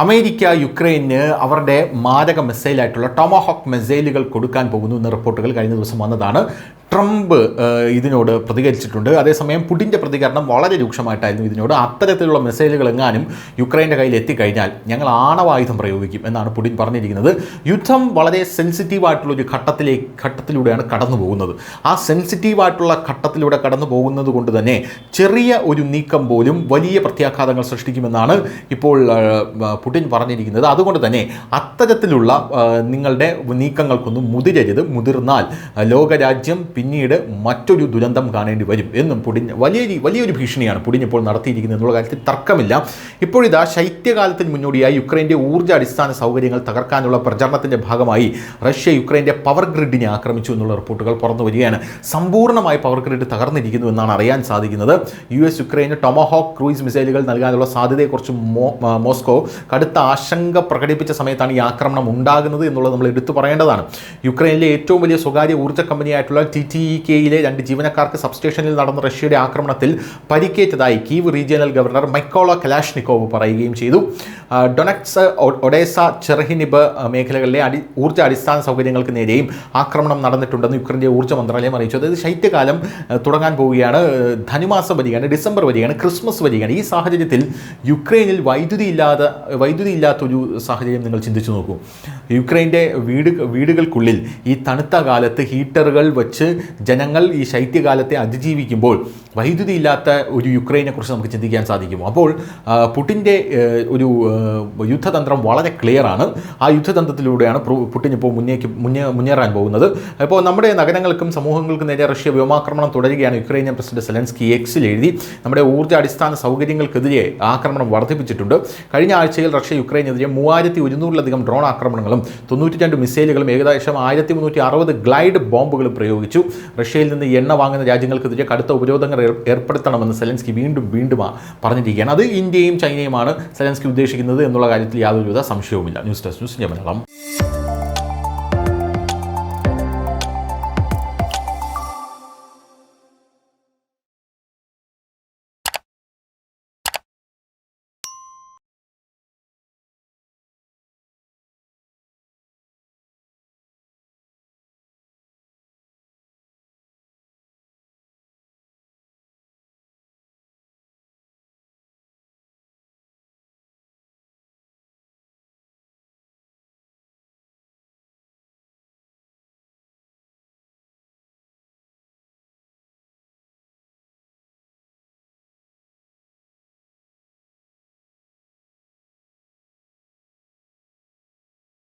America യുക്രൈന് അവരുടെ മാരക മിസൈലായിട്ടുള്ള Tomahawk മിസൈലുകൾ കൊടുക്കാൻ പോകുന്നു എന്ന റിപ്പോർട്ടുകൾ കഴിഞ്ഞ ദിവസം വന്നതാണ്. ട്രംപ് ഇതിനോട് പ്രതികരിച്ചിട്ടുണ്ട്. അതേസമയം പുടിൻ്റെ പ്രതികരണം വളരെ രൂക്ഷമായിട്ടായിരുന്നു ഇതിനോട്. അത്തരത്തിലുള്ള മിസൈലുകൾ എങ്ങാനും യുക്രൈൻ്റെ കയ്യിൽ എത്തിക്കഴിഞ്ഞാൽ ഞങ്ങൾ ആണവായുധം പ്രയോഗിക്കും എന്നാണ് പുടിൻ പറഞ്ഞിരിക്കുന്നത്. യുദ്ധം വളരെ സെൻസിറ്റീവായിട്ടുള്ളൊരു ഘട്ടത്തിലൂടെയാണ് കടന്നു പോകുന്നത്. ആ സെൻസിറ്റീവായിട്ടുള്ള ഘട്ടത്തിലൂടെ കടന്നു പോകുന്നത് കൊണ്ട് തന്നെ ചെറിയ ഒരു നീക്കം പോലും വലിയ പ്രത്യാഘാതങ്ങൾ സൃഷ്ടിക്കുമെന്നാണ് ഇപ്പോൾ പുടിൻ പറഞ്ഞിരിക്കുന്നത്. അതുകൊണ്ട് തന്നെ അത്തരത്തിലുള്ള നിങ്ങളുടെ നീക്കങ്ങൾക്കൊന്നും മുതിരരുത്. മുതിർന്നാൽ ലോകരാജ്യം പിന്നീട് മറ്റൊരു ദുരന്തം കാണേണ്ടി വരും എന്നും പുടിൻ വലിയൊരു ഭീഷണിയാണ് പുടിൻ ഇപ്പോൾ നടത്തിയിരിക്കുന്നത് എന്നുള്ള കാര്യത്തിൽ തർക്കമില്ല. ഇപ്പോഴിതാ ശൈത്യകാലത്തിന് മുന്നോടിയായി യുക്രൈൻ്റെ ഊർജ്ജ അടിസ്ഥാന സൗകര്യങ്ങൾ തകർക്കാനുള്ള പ്രചരണത്തിൻ്റെ ഭാഗമായി റഷ്യ യുക്രൈൻ്റെ പവർ ഗ്രിഡിനെ ആക്രമിച്ചു എന്നുള്ള റിപ്പോർട്ടുകൾ പുറത്തു വരികയാണ്. സമ്പൂർണ്ണമായി പവർ ഗ്രിഡ് തകർന്നിരിക്കുന്നു എന്നാണ് അറിയാൻ സാധിക്കുന്നത്. US യുക്രൈന് ടൊമഹോക്ക് ക്രൂയിസ് മിസൈലുകൾ നൽകാനുള്ള സാധ്യതയെക്കുറിച്ച് മോസ്കോ കടുത്ത ആശങ്ക പ്രകടിപ്പിച്ച സമയത്താണ് ഈ ആക്രമണം ഉണ്ടാകുന്നത് എന്നുള്ളത് നമ്മൾ എടുത്തു പറയേണ്ടതാണ്. യുക്രൈനിലെ ഏറ്റവും വലിയ സ്വകാര്യ ഊർജ്ജ കമ്പനിയായിട്ടുള്ള TTEKയിലെ 2 ജീവനക്കാർക്ക് സബ്സ്റ്റേഷനിൽ നടന്ന റഷ്യയുടെ ആക്രമണത്തിൽ പരിക്കേറ്റതായി Kyiv regional governor Mykola Kalashnikov പറയുകയും ചെയ്തു. ഡൊണറ്റ്സ്, ഒഡേസ, ചെർഹിനിബ് മേഖലകളിലെ ഊർജ്ജ അടിസ്ഥാന സൗകര്യങ്ങൾക്ക് നേരെയും ആക്രമണം നടന്നിട്ടുണ്ടെന്ന് യുക്രൈൻ്റെ ഊർജ്ജ മന്ത്രാലയം അറിയിച്ചു. അതായത് ശൈത്യകാലം തുടങ്ങാൻ പോവുകയാണ്, ധനുമാസം വരികയാണ്, ഡിസംബർ വരികയാണ്, ക്രിസ്മസ് വരികയാണ്. ഈ സാഹചര്യത്തിൽ യുക്രൈനിൽ വൈദ്യുതി ഇല്ലാത്തൊരു സാഹചര്യം നിങ്ങൾ ചിന്തിച്ചു നോക്കൂ. യുക്രൈൻ്റെ വീടുകൾക്കുള്ളിൽ ഈ തണുത്ത കാലത്ത് ഹീറ്ററുകൾ വെച്ച് ജനങ്ങൾ ഈ ശൈത്യകാലത്തെ അതിജീവിക്കുമ്പോൾ വൈദ്യുതി ഇല്ലാത്ത ഒരു യുക്രൈനെക്കുറിച്ച് നമുക്ക് ചിന്തിക്കാൻ സാധിക്കും. അപ്പോൾ പുടിൻ്റെ ഒരു യുദ്ധതന്ത്രം വളരെ ക്ലിയറാണ്. ആ യുദ്ധതന്ത്രത്തിലൂടെയാണ് പുടിൻ ഇപ്പോൾ മുന്നേറാൻ പോകുന്നത്. അപ്പോൾ നമ്മുടെ നഗരങ്ങൾക്കും സമൂഹങ്ങൾക്കും നേരെ റഷ്യ വ്യോമാക്രമണം തുടരുകയാണ്. യുക്രൈനിയൻ പ്രസിഡന്റ് സെലൻസ്കി എക്സിൽ എഴുതി നമ്മുടെ ഊർജ്ജ അടിസ്ഥാന സൗകര്യങ്ങൾക്കെതിരെ ആക്രമണം വർദ്ധിപ്പിച്ചിട്ടുണ്ട്. കഴിഞ്ഞ ആഴ്ചയിൽ റഷ്യ യുക്രൈനെതിരെ 3100-ലധികം ഡ്രോൺ ആക്രമണങ്ങളും 92 മിസൈലുകളും ഏകദേശം 1360 ഗ്ലൈഡ് ബോംബുകളും പ്രയോഗിച്ചു. റഷ്യയിൽ നിന്ന് എണ്ണ വാങ്ങുന്ന രാജ്യങ്ങൾക്കെതിരെ കടുത്ത ഉപരോധങ്ങൾ ഏർപ്പെടുത്തണമെന്ന് സെലൻസ്കി വീണ്ടും പറഞ്ഞിരിക്കുകയാണ്. അത് ഇന്ത്യയും ചൈനയുമാണ് സെലൻസ്കി ഉദ്ദേശിക്കുന്നത് എന്നുള്ള കാര്യത്തിൽ യാതൊരുവിധ സംശയവുമില്ല. News desk news India Malayalam.